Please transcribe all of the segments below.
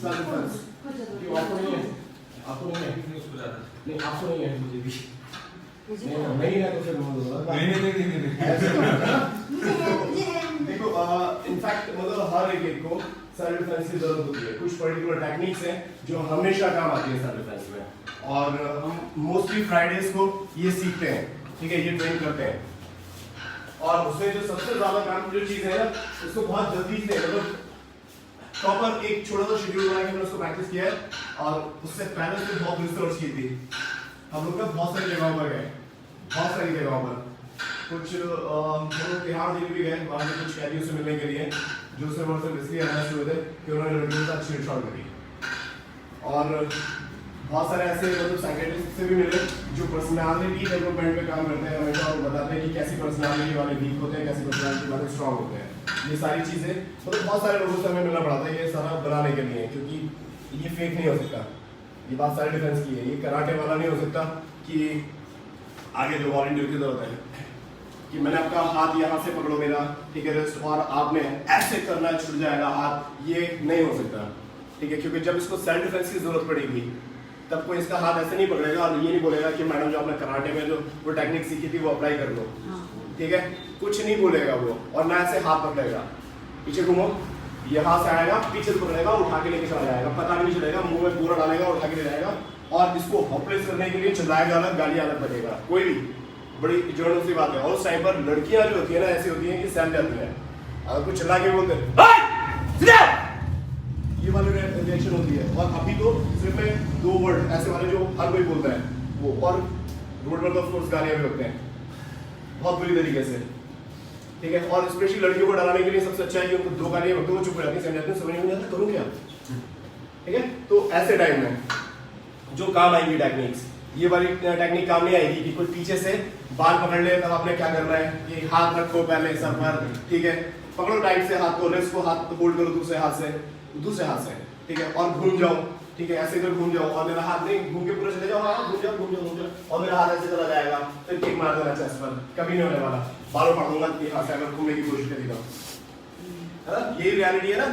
Self defence क्यों आपको नहीं है? आपको नहीं है? नहीं आपको नहीं है, मुझे भी नहीं है तो फिर नहीं देखो इनफैक्ट मतलब हर एक को सेल्फ डिफेंस की जरूरत होती है। कुछ पर्टिकुलर टेक्निक्स हैं जो हमेशा काम आती है सेल्फ डिफेंस में, और हम मोस्टली फ्राइडेज को ये सीखते हैं, ठीक है, ये ट्रेन करते हैं। और उसमें जो सबसे ज्यादा काम जो चीज है ना, उसको बहुत जल्दी से मतलब प्रॉपर एक छोटा सा शेड्यूल बना के हमने उसको प्रैक्टिस किया है, और उससे पहले से बहुत रिसर्च की थी हम लोग। बहुत सारी जगहों पर गए, बहुत सारी जगहों पर, कुछ हम लोग तिहाड़ जेल भी गए, वहाँ के कुछ कैदियों से मिलने के लिए जो सिर्फ और सिर्फ इसलिए अरेस्ट हुए थे कि उन्होंने लड़कियों के साथ छेड़छाड़ करी। और बहुत सारे ऐसे मतलब साइकियाट्रिस्ट से भी मिले जो पर्सनालिटी डेवलपमेंट पे काम करते हैं, हमेशा वो बताते हैं कि कैसी पर्सनालिटी वाले वीक होते हैं, कैसी पर्सनालिटी वाले स्ट्रांग होते हैं। ये सारी चीज़ें मतलब बहुत सारे लोगों से हमें मिलना पड़ा था ये सारा बनाने के लिए, क्योंकि ये फेक नहीं हो सकता। ये बात सारी डिफेंस की है, ये कराटे वाला नहीं हो सकता कि आगे जो वॉलंटियर की जरूरत है कि मैंने आपका हाथ यहाँ से पकड़ो मेरा, ठीक है, रिस्ट, और आपने ऐसे करना है छूट जाएगा हाथ, ये नहीं हो सकता, ठीक है। क्योंकि जब इसको सेल्फ डिफेंस की जरूरत पड़ेगी तब कोई इसका हाथ ऐसे नहीं पकड़ेगा और ये नहीं बोलेगा कि मैडम जो आपने कराटे में जो वो टेक्निक सीखी थी वो अप्लाई कर लो, ठीक है, कुछ नहीं बोलेगा वो। और ना ऐसे हाथ पकड़ेगा, पीछे घूमो, यहाँ से आएगा, पीछे पकड़ेगा, उठा के लेके चला जाएगा, पता भी नहीं चलेगा, मुंह में पूरा डालेगा, उठा के ले जाएगा, और इसको होपलेस करने के लिए चिल्लाएगा अलग, गाली अलग बजेगा, कोई भी बड़ी जोरों सी बात है। और उस टाइम पर लड़कियां जो होती है ना ऐसी होती हैं कि सहम जाती हैं, अगर कुछ चिल्ला के बोलते हैं ये वाली रिएक्शन होती है। और अभी तो सिर्फ में 2 वर्ड ऐसे वाले जो हर कोई बोलता है वो, और रोड पर तो ऑफ कोर्स गालियां भी होते हैं बहुत बुरी तरीके से, ठीक है। और स्पेशली लड़कियों को डराने के लिए सबसे अच्छा है कि उनको 2 गालियां होती है, वो चुप हो जाती है, समझ जाते हैं, समझ नहीं आता करूं क्या, ठीक है। तो ऐसे टाइम में जो काम आएंगी टेक्निक्स, ये वाली टेक्निक काम नहीं आएगी कि कोई पीछे से बाल पकड़ ले, तब आपने क्या करना है कि हाथ रखो पहले सर पर, ठीक है, पकड़ो टाइट से हाथ को, रिस्ट को हाथ होल्ड करो दूसरे हाथ से, ठीक है, और घूम जाओ, ठीक है, ऐसे इधर घूम जाओ, और मेरा हाथ नहीं घूम के पूरा चले जाओ, हाँ घूम जाओ, और मेरा हाथ ऐसे चला जाएगा, फिर किक मार देना चेस्ट पर, कभी नहीं होने वाला, बालों फाड़ दूंगा कि हाथ से अगर घूमने की कोशिश करेगा, है ना, यही रियलिटी है ना,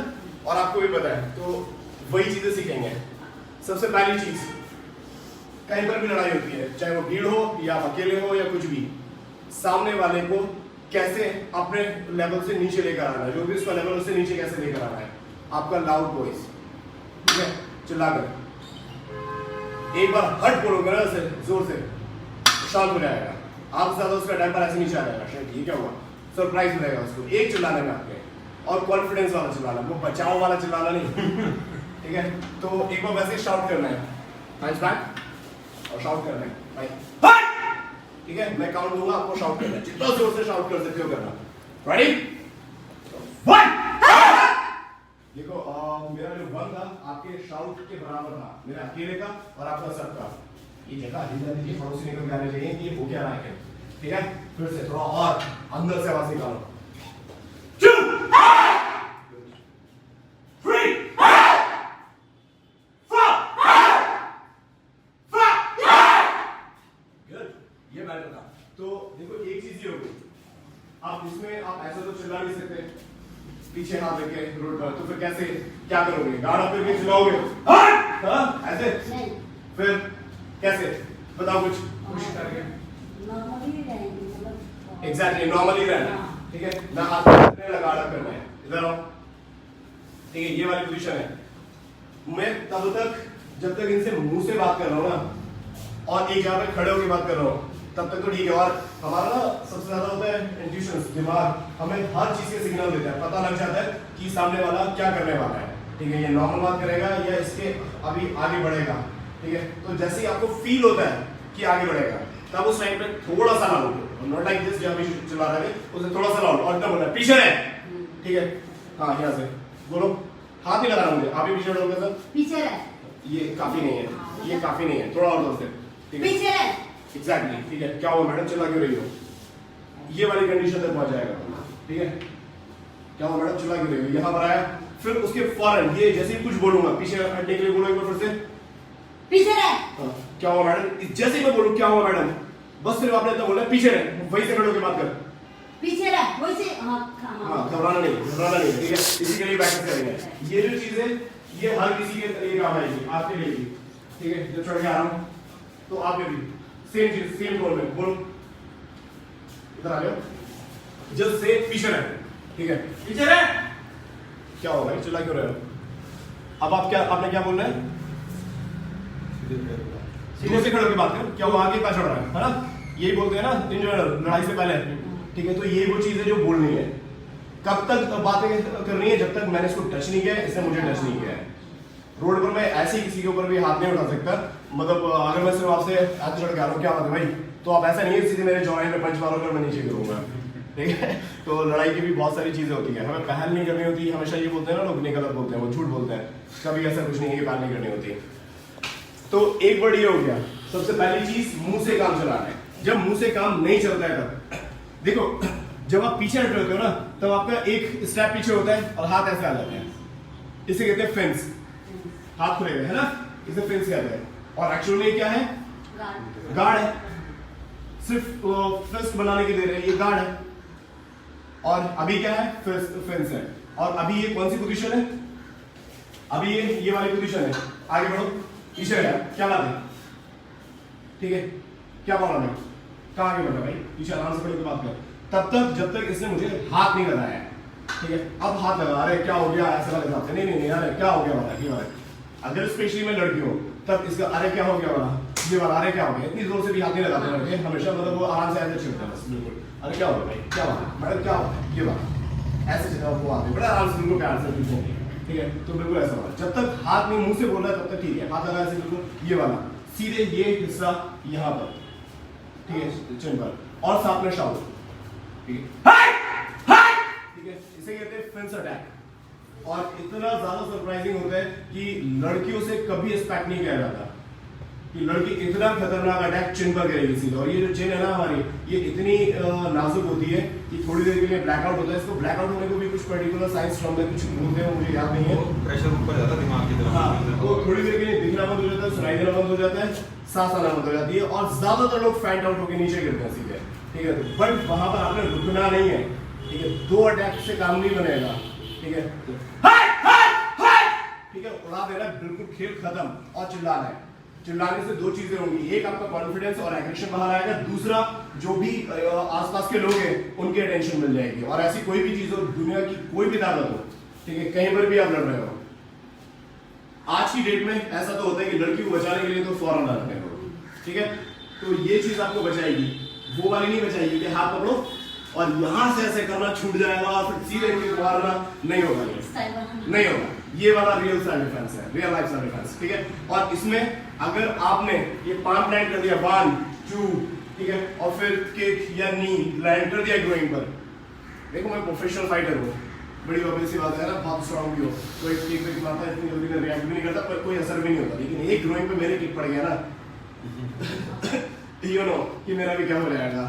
और आपको भी पता है। तो वही चीजें सीखेंगे। सबसे पहली चीज, कहीं पर भी लड़ाई होती है, चाहे वो भीड़ हो या अकेले हो या कुछ भी, सामने वाले को कैसे अपने लेवल से नीचे लेकर आना है, जो भी उसका लेवल उससे नीचे कैसे लेकर आना है, आपका लाउड वॉइस, ठीक है, चिल्लाकर, एक बार हट बोलोगे ना ऐसे जोर से, शांत हो जाएगा, आप ज्यादा उसका टेम्पर ऐसे नीचे आ जाएगा, शायद ये क्या हुआ, सरप्राइज मिलेगा उसको एक चिल्लाने में आपके, और कॉन्फिडेंस वाला चिल्लाना, वो बचाव वाला चिल्लाना नहीं, ठीक है। तो एक बार वैसे शाउट करना है, हैंड्स बैक, और शाउट करना है भाई, ठीक है, मैं काउंट दूंगा, आपको शाउट करना है, जितना जोर से शाउट कर सकते हो करना, रेडी, 1। देखो मेरा जो 1 था आपके शाउट के बराबर था, मेरा अकेले का और आपका सबका, ये जगह हिल की पड़ोसी निकल के आने चाहिए कि ये हो क्या रहा है, ठीक है। फिर से थोड़ा और अंदर से आवाज निकालो, 2 3 ये मैटर था। तो देखो एक चीज ये होगी, आप इसमें आप ऐसा तो चिल्ला नहीं सकते पीछे हाथ लेके रोड पर, तो फिर कैसे क्या करोगे, गाड़ पे भी चिल्लाओगे, ऐसे फिर कैसे बताओ, कुछ कोशिश करके एग्जैक्टली नॉर्मली रहना, ठीक है, ना हाथ में गाड़ा करना है, इधर आओ, ठीक है, ये वाली पोजीशन है। मैं तब तक जब तक इनसे मुंह से बात कर रहा हूँ ना, और एक जगह पे खड़े होकर बात कर रहा हूँ, तब तक तो ठीक है। और हमारा ना सबसे ज्यादा होता है इंट्यूशंस, दिमाग हमें हर चीज के सिग्नल देता है, पता लग जाता है कि सामने वाला क्या करने वाला है, ठीक है, ये नॉर्मल बात करेगा या इसके अभी आगे बढ़ेगा, ठीक है। तो जैसे ही आपको फील होता है कि आगे बढ़ेगा, तब उस टाइम पे थोड़ा सा लाउड, नॉट लाइक दिस जब चला रहा है उसे थोड़ा सा लाउड, और तब बोलना पीछे रहे, ठीक है, हाँ यहाँ से बोलो, हाथ नहीं लगाना मुझे, आप ही पीछे रहोगे सर, पीछे रहे, ये काफी नहीं है, ये काफी नहीं है, थोड़ा और जोर से, ठीक है, पीछे रहे, एग्जैक्टली, ठीक है। क्या हुआ मैडम, चिल्ला क्यों रही हो, ये वाली कंडीशन तक पहुंच जाएगा, ठीक है, क्या हुआ मैडम, चिल्ला क्यों रही हो, यहाँ पर आया, फिर उसके फौरन ये जैसे ही कुछ बोलूंगा पीछे हटने के लिए बोलो, एक बार फिर से पीछे रहे, हाँ, क्या हुआ मैडम, जैसे ही मैं बोलूं क्या हुआ मैडम, बस सिर्फ आपने इतना बोला पीछे रहे, वही से खड़े होकर बात कर, पीछे रहे, वही से, हाँ घबराना नहीं, ठीक है, इसी के लिए प्रैक्टिस करेंगे। ये जो चीजें ये हर किसी के लिए काम आएगी, आपके लिए भी, ठीक है। जब चढ़ के आ रहा हूँ तो आपके भी सेम चीज, सेम गोल में बोलो, इधर आ जाओ, जस्ट से पीछे रहे, ठीक है, पीछे रहे। क्या होगा, चिल्ला क्यों रहे हो? अब आप क्या, आपने क्या बोलना है? सीधे से खड़े होकर बात करो, क्या वो आगे का चढ़ रहा है ना? यही बोलते हैं ना इन जनरल, लड़ाई से पहले, ठीक है। तो ये वो चीज है जो बोलनी है। कब तक बातें करनी है? जब तक मैंने इसको टच नहीं किया है, इसने मुझे टच नहीं किया है। रोड पर मैं ऐसे ही किसी के ऊपर भी हाथ नहीं उठा सकता, मतलब अगर मैं सिर्फ आपसे हाथ चढ़ के आ रहा हूँ, क्या बात है भाई, तो आप ऐसा नहीं है सीधे मेरे जॉइंट में पंच मारोगे और मैं नीचे गिरूंगा, ठीक है। तो लड़ाई की भी बहुत सारी चीजें होती है, हमें पहल नहीं करनी होती। हमेशा ये बोलते हैं ना लोग, नहीं गलत बोलते हैं, वो झूठ बोलते हैं, कभी ऐसा कुछ नहीं है कि पहल नहीं करनी होती। तो एक वर्ड ये हो गया, सबसे पहली चीज मुंह से काम चलाना है। जब मुंह से काम नहीं चलता है तब देखो, जब आप पीछे हटे होते हो ना, तब आपका एक स्टेप पीछे होता है और हाथ ऐसे आ जाते हैं, इसे कहते हैं फेंस, हाथ खुले हुए है ना, इसे फेंस कहते हैं। और एक्चुअल में क्या है? गार्ड है, सिर्फ फिस्ट बनाने के दे रहे हैं, ये गार्ड है। और अभी क्या है? फेंस है। और अभी ये कौन सी पोजीशन है? अभी ये वाली पोजीशन है। आगे बढ़ो, पीछे हटा, क्या बात है, ठीक है, क्या प्रॉब्लम है, कहाँ आगे बढ़ा भाई, पीछे आराम से खड़े होकर बात कर। तब तक जब तक इसने मुझे हाथ नहीं लगाया है, ठीक है। अब हाथ लगा, अरे क्या हो गया, ऐसा वाले हिसाब से, नहीं अरे क्या हो गया वाला, ये वाला। अगर स्पेशली मैं लड़की हूँ तब इसका अरे क्या हो गया वाला, ये वाला अरे क्या हो गया, इतनी जोर से भी हाथ नहीं लगाते लड़के हमेशा, मतलब वो आराम से ऐसे छिड़ते हैं बस, बिल्कुल, अरे क्या हो गया भाई, क्या हुआ मैडम, क्या हुआ, ये वाला, ऐसे जगह वो आते बड़ा आराम से, बिल्कुल प्यार से पूछेंगे, ठीक है। तो बिल्कुल ऐसा वाला, जब तक हाथ नहीं मुंह से बोल रहा है तब तक ठीक है, हाथ लगा ऐसे बिल्कुल, ये वाला सीधे ये हिस्सा यहाँ पर, ठीक है, चिन पर, और साथ में शाउट, ठीक है, इसे कहते हैं फेंस अटैक। और इतना ज्यादा सरप्राइजिंग होता है कि लड़कियों से कभी एक्सपेक्ट नहीं किया जाता कि लड़की इतना खतरनाक अटैक चिन पर करेगी सीधे। और ये जो चिन है ना हमारी, ये इतनी नाजुक होती है कि थोड़ी देर के लिए ब्लैकआउट होता है। इसको ब्लैकआउट होने को भी कुछ पर्टिकुलर साइंस टर्म में कुछ बोलते हैं, मुझे याद नहीं है। प्रेशर ऊपर जाता है दिमाग की तरफ। हाँ, तो थोड़ी देर के लिए दिखना बंद हो जाता है, सुनाई देना बंद हो जाता है, सांस आना बंद हो जाती है, और ज्यादातर लोग फैंट आउट होकर नीचे गिरते हैं सीधे, ठीक है। बट वहां पर आपने रुकना नहीं है, ठीक है, 2 अटैक से काम नहीं बनेगा, ठीक है, ठीक है, उड़ा देना, बिल्कुल खेल खत्म। और चिल्लाना है, चिल्लाने से 2 चीजें होंगी, एक आपका कॉन्फिडेंस और एग्रेशन बाहर आएगा, दूसरा जो भी आसपास के लोग हैं उनकी अटेंशन मिल जाएगी। और ऐसी कोई भी चीज हो, दुनिया की कोई भी ताकत हो, ठीक है, कहीं पर भी आप लड़ रहे हो, आज की डेट में ऐसा तो होता है कि लड़की को बचाने के लिए तो फौरन लड़ते हो, ठीक है। तो ये चीज आपको बचाएगी, वो वाली नहीं बचाएगी कि हाथ पकड़ो और यहां से ऐसे करना छूट जाएगा और फिर सीधे किक मारना, नहीं होगा, नहीं होगा। ये वाला रियल सेल्फ डिफेंस है, रियल लाइफ सेल्फ डिफेंस, ठीक है। और इसमें अगर आपने ये पाम प्लांट कर दिया 1 2, ठीक है, और फिर किक या नी लैंड कर दिया ग्रोइंग पर, देखो मैं प्रोफेशनल फाइटर हूँ, बड़ी ऑब्वियस सी बात है ना, बहुत स्ट्रांग भी हो, कोई किक पे मारता है इतनी जल्दी में रिएक्ट भी नहीं करता, पर कोई असर भी नहीं होता। लेकिन एक ग्रोइंग पे मेरे किक पड़ गया ना यू नो कि मेरा भी क्या हो जाएगा।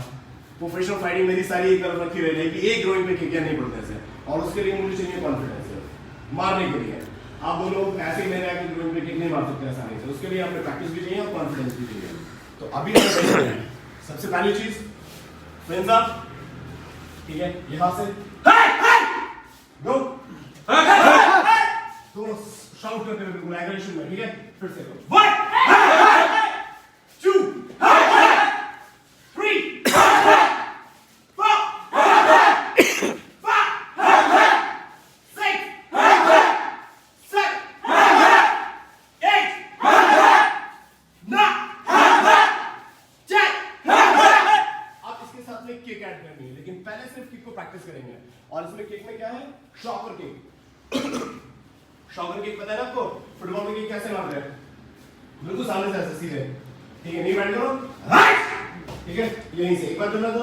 प्रोफेशनल फाइटिंग मेरी सारी एक तरफ रखी रह जाएगी, एक ग्रोइंग पे किक नहीं पड़ते ऐसे, और उसके लिए मुझे चाहिए कॉन्फिडेंस मारने के लिए। आप दोनों ऐसे ही मेरे आगे ग्रोइंग पे किक नहीं मार सकते आसानी से, उसके लिए आपने प्रैक्टिस भी चाहिए और कॉन्फिडेंस भी चाहिए। तो अभी सबसे पहली चीज फ्रेंड्स आप, ठीक है, यहां से गो, दोनों शाउट करते हुए बिल्कुल एग्रेशन में, ठीक है। फिर से करो 1 2 3 किक ऐड करनी है, लेकिन पहले सिर्फ किक को प्रैक्टिस करेंगे। और इसमें किक में क्या है? Shocker kick. शॉकर किक पता है ना आपको? फुटबॉल में किक कैसे मारते हैं? बिल्कुल सामने से ऐसे सीधे, ठीक है, नी बैंड करो, ठीक है, यहीं से एक बार करना तो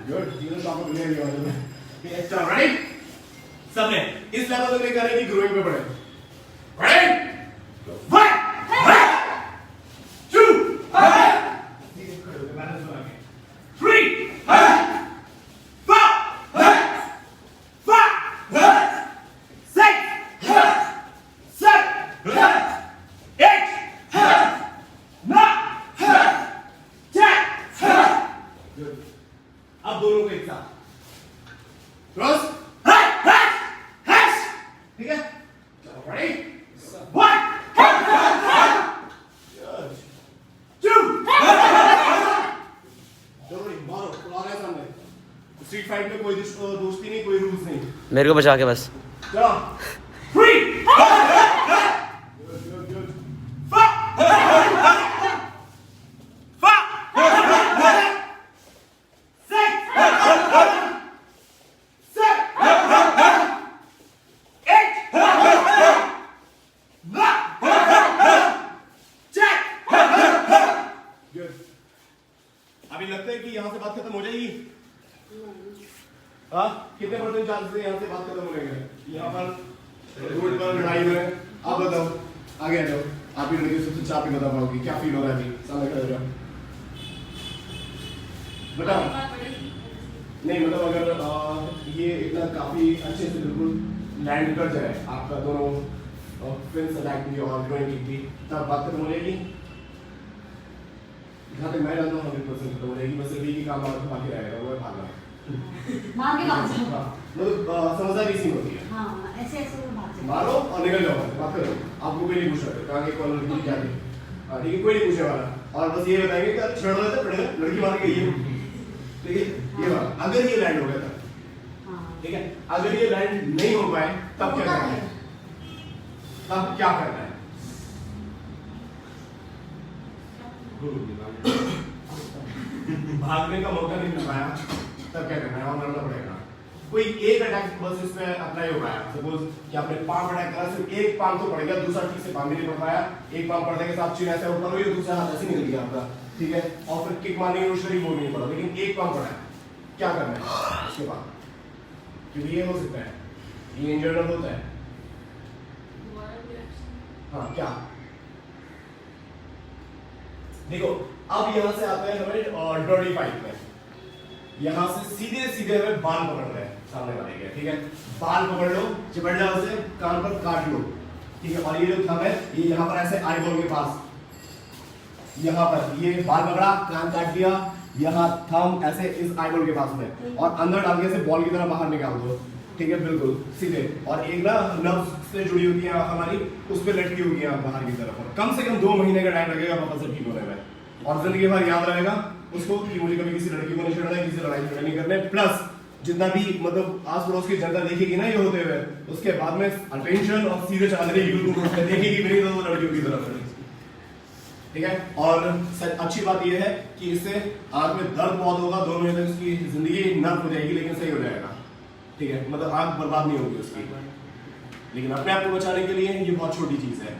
गुड, ये तो शॉकर दुनिया की बात है, ठीक है। चलो रेडी, सबने इस लेवल तक लेकर आने की ग्रोइंग पे बढ़े, रेडी 1 2 बैलेंस बना के 3 अब दोनों को एक साथ क्रॉस, ठीक है, मेरे को बचा के बस। चलो 3 अभी लगता है कि यहाँ से बात खत्म हो जाएगी? हाँ, कितने % चांसेस है यहाँ से बात खत्म होने के? यहाँ पर रोड पर लड़ाई में आप बताओ, आगे आ जाओ। आप ही लड़के सबसे चाप ही बता पाओगे क्या फील हो रहा है अभी सामने खड़े हो जाओ, बताओ। नहीं मतलब अगर ये इतना काफी अच्छे से बिल्कुल लैंड कर जाए आपका दोनों फिंस अटैक भी और ग्रोइंग किक भी, तब बात खत्म हो जाएगी। जहाँ तक मैं जानता हूँ 100% खत्म हो जाएगी। बस एक ही काम आपको बाकी रहेगा, वो है भागना। मार के भाग जाओ। हाँ, मतलब समझदारी इसी में होती है। हाँ, ऐसे भाग जाओ। मारो और निकल जाओ, बात करो। आपको कोई नहीं पूछ रहा है कहाँ के कौन लड़की क्या थी, हाँ ठीक है, कोई नहीं पूछने वाला। और बस ये बताएंगे कि छड़ रहे थे पड़ेगा लड़की मार के ये, ठीक है ये बात। अगर ये लैंड हो गया था, ठीक है, अगर ये लैंड नहीं हो पाए तब क्या करना है? तब क्या करना है? भागने का मौका नहीं मिल पाया तब क्या करना है? और लड़ना पड़ेगा। कोई एक अटैक बस इसमें अप्लाई हो पाया, सपोज कि आपने पाम अटैक करा, सिर्फ एक पाम तो पड़ गया, दूसरा ठीक से पाम भी नहीं पड़ पाया। एक पाम पड़ने के साथ चीन ऐसे ऊपर हुई, दूसरा हाथ ऐसे निकल गया आपका, ठीक है, और फिर किक मारने की कोशिश करी, वो भी नहीं पड़ा, लेकिन एक पाम पड़ा है। क्या करना है उसके बाद? क्योंकि ये हो सकता है, ये इन जनरल होता है। हाँ क्या देखो, अब यहाँ से आते हैं हमें डर्टी फाइट में। यहाँ से सीधे सीधे हमें बाल पकड़ रहे हैं सामने वाले के, ठीक है, बाल पकड़ लो, चिपट जाओ उसे, कान पर काट लो, ठीक है, और ये जो थंब है ये यहाँ पर ऐसे आईबॉल के पास, यहाँ पर ये बाल पकड़ा, कान काट दिया, यहाँ थंब ऐसे इस आईबॉल के पास में, और अंदर डाल के ऐसे बॉल की तरह बाहर निकाल दो, ठीक है, बिल्कुल सीधे। और एक ना नर्व से जुड़ी होती है हमारी, उस पर लटकी होगी आप बाहर की तरफ, और कम से कम 2 महीने का टाइम लगेगा वापस से ठीक होने में, और जिंदगी भर याद रहेगा उसको कि मुझे कभी किसी लड़की को नहीं छेड़ना है, किसी लड़ाई झगड़ा नहीं करने। प्लस जितना भी मतलब आस पड़ोस की जनता देखेगी ना ये होते हुए, उसके बाद में अटेंशन और सीधे चला रहे यूट्यूब पे देखेगी भी नहीं तो वो लड़कियों की तरफ, ठीक है। और अच्छी बात यह है कि इससे आंख में दर्द बहुत होगा, 2 महीने तक उसकी जिंदगी नर्क हो जाएगी, लेकिन सही हो जाएगा, ठीक है, मतलब आंख बर्बाद नहीं होगी उसकी। लेकिन अपने आप को बचाने के लिए ये बहुत छोटी चीज है,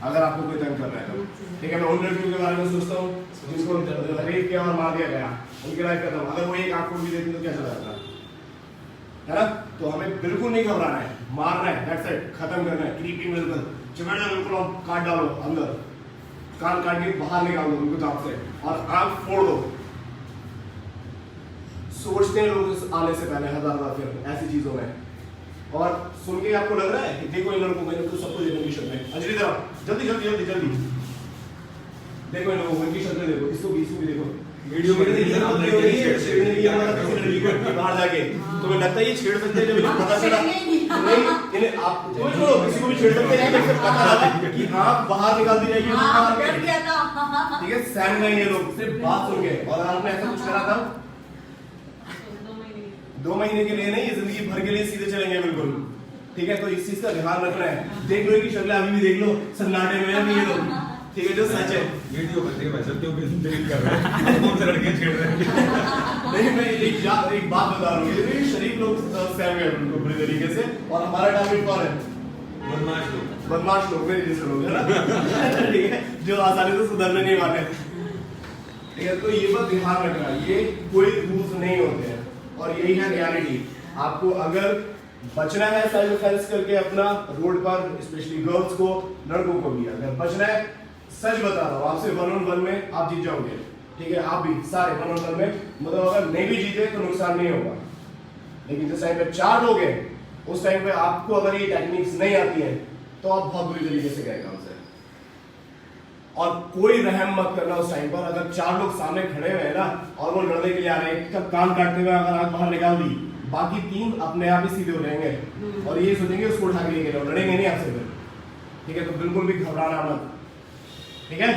अगर आपको कोई तंग कर रहा है तो, ठीक है। मैं उन लड़कियों के बारे में सोचता हूँ जिसको रेप किया और मार दिया गया, उनकी लाइफ खत्म, अगर वो एक आंख को भी देती तो क्या चला जाता है ना। तो हमें बिल्कुल नहीं घबराना है, मारना है, दैट्स इट, खत्म करना है। क्रीपिंग बिल्कुल चिपट जाओ, बिल्कुल काट डालो अंदर, कान काट के बाहर निकाल दो उनको दांत से, और आंख फोड़ दो। सोचते हैं लोग आने से पहले हजार फिर ऐसी चीजों में, और सुन के आपको लग रहा है कि देखो इन लोगों को, तो सबको देखो इनकी शक्लें, अंजलि तरह जल्दी जल्दी जल्दी जल्दी देखो इन लोगों को, इनकी शक्लें देखो, इसको भी देखो, वीडियो में बाहर जाके तुम्हें लगता है ये छेड़ सकते हैं, जब इन्हें पता चला नहीं, इन्हें आप किसी को भी छेड़ सकते हैं, पता लगा कि हाँ बाहर निकाल दी जाएगी, ठीक है, सहम गए ये लोग सिर्फ बात सुन के। और आपने ऐसा कुछ करा था 2 महीने के लिए नहीं, ये जिंदगी भर के लिए सीधे चलेंगे बिल्कुल, ठीक है। तो इस चीज का ध्यान रखना है। देख लो इनकी शक्लें अभी भी देख लो, सन्नाटे में है ये लोग, ठीक है, जो सच है। वीडियो करते हैं वैसे क्यों डिलीट कर रहे हैं, कौन से लड़के छेड़ रहे हैं? नहीं मैं एक बात बता रहा हूँ, ये शरीफ लोग सहम गए उनको बुरी तरीके से, और हमारा टारगेट कौन है? बदमाश लोग, मेरे जैसे लोग, है ना, ठीक है, जो आसानी से सुधरने नहीं वाले, ठीक है। तो ये बात ध्यान रखना, ये कोई रूल्स नहीं होते हैं, और यही है रियलिटी। आपको अगर बचना है सेल्फ डिफेंस करके अपना रोड पर, स्पेशली गर्ल्स को, लड़कों को भी अगर बचना है, सच बता रहा हूँ आपसे, 1 on 1 में आप जीत जाओगे, ठीक है, आप भी सारे 1 on 1 में, मतलब अगर नहीं भी जीते तो नुकसान नहीं होगा। लेकिन जिस टाइम पे 4 लोग हैं, उस टाइम पे आपको अगर ये टेक्निक्स नहीं आती हैं तो आप बहुत बुरी तरीके से गए काम से। और कोई रहम मत करना उस टाइम पर, अगर 4 लोग सामने खड़े हुए हैं ना और वो लड़ने के लिए आ रहे हैं, कब कान काटते हुए अगर आंख बाहर निकाल दी, बाकी 3 अपने आप ही सीधे हो जाएंगे और ये सोचेंगे उसको उठा के लेके जाओ, लड़ेंगे नहीं आपसे फिर, ठीक है। तो बिल्कुल भी घबराना मत, ठीक है।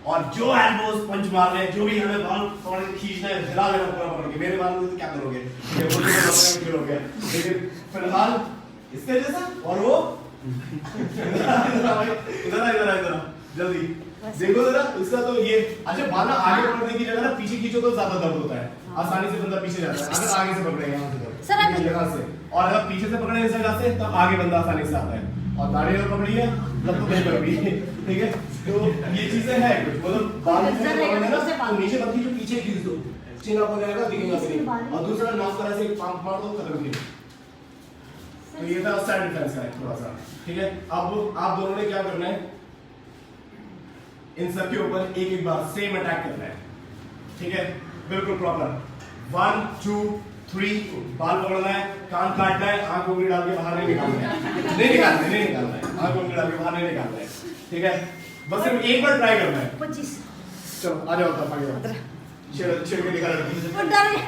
और जो एल्बोस पंच मार रहे हैं, जो भी हमें बाल पकड़ के खींचना है, हिला लेना पूरा पकड़ के। मेरे बाल में तो क्या करोगे, ये बोल के पकड़ के खेलोगे। लेकिन फिलहाल इसके जैसा और वो इधर जल्दी देखो जरा इसका। तो ये अच्छा बाल ना आगे पकड़ने की जगह ना पीछे खींचो तो ज्यादा दर्द होता है। आसानी से बंदा पीछे जाता है अगर आगे से पकड़े यहाँ से सर, इस जगह से, और अगर पीछे से पकड़े इस जगह से तो आगे बंदा आसानी से आता है। और दाढ़ी अगर पकड़ी है तब तो नहीं पकड़ी, ठीक है। तो ये चीजें हैं कुछ, मतलब बाल में पकड़ना ना तो नीचे मत खींचो, पीछे खींच दो, चिन अप हो जाएगा, दिखेगा नहीं। और दूसरा नाक तरह से पंप मार दो, खत्म किया। तो ये था सेल्फ डिफेंस का थोड़ा सा, ठीक है। अब आप दोनों ने क्या करना है, इन सब के ऊपर एक एक बार सेम अटैक करना है, ठीक है, बिल्कुल प्रॉपर। 1 2 3 बाल पकड़ना है, कान काटना है, आंख उंगली डाल के बाहर नहीं निकालना है, नहीं निकालना है, आंख उंगली डाल के बाहर नहीं निकालना है, ठीक है। बस सिर्फ एक बार ट्राई करना है। 25 चलो आ जाओ तब आगे छेड़ के दिखा लड़की। वो डर गया,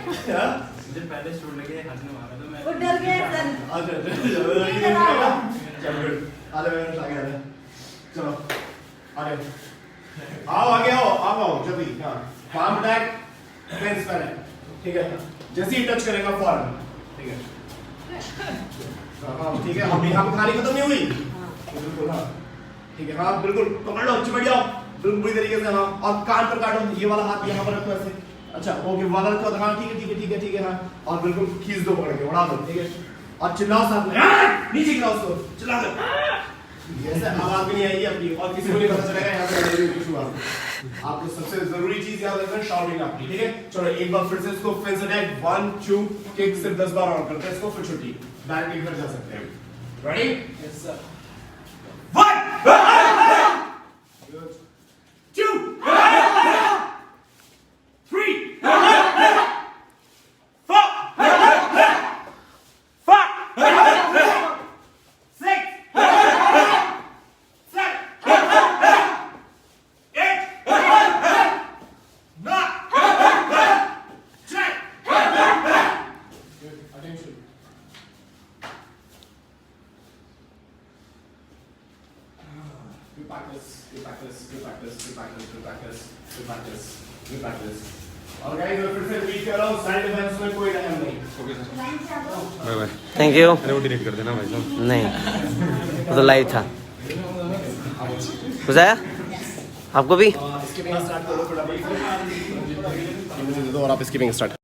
मुझे पहले शूट लगे हाथ में मारा तो मैं वो डर गया सर। अच्छा चलो गुड, आ जाओ आगे आ जाओ, चलो आ जाओ, आओ आगे आओ, आप आओ जल्दी। हाँ पाम अटैक, फेंस पहले, ठीक है। जैसे ही टच करेगा फौरन, ठीक है। हाँ ठीक है, हम यहाँ पे खाली खत्म नहीं हुई, बिल्कुल हाँ ठीक है। हाँ बिल्कुल पकड़ लो, चिपट जाओ बिल्कुल पूरी तरीके से। हाँ और कान पर काटो, ये वाला हाथ यहाँ पर रखो ऐसे, अच्छा ओके वाला रखो, हाँ ठीक है ठीक है ठीक है ठीक है। हाँ और बिल्कुल खींच दो पकड़ के, उड़ा दो, ठीक है। और चिल्लाओ साथ में, नीचे गिराओ उसको, चिल्ला दो, ऐसे आवाज भी नहीं आएगी अपनी, और किसी को नहीं पता चलेगा यहाँ पे लड़ाई कुछ हुआ। आपको सबसे जरूरी चीज याद रखना है शाउटिंग आपकी, ठीक है। चलो एक बार फिर से इसको फेंस अटैक 1 2 किक सिर्फ 10 बार और करते हैं इसको, फिर छुट्टी, डायरेक्टली घर जा सकते हैं। रेडी? Yes sir. 1 2 3 4 और गाइस मैं फिर से रिपीट कर रहा हूं, सेल्फ डिफेंस में कोई रहम नहीं। ओके सर, लाइन से आ जाओ। Bye bye. Thank you. अरे वो डिलीट कर देना भाई साहब। नहीं वो तो लाइव था। बुझाया आपको भी? स्किपिंग स्टार्ट करो थोड़ा, और आप स्किपिंग स्टार्ट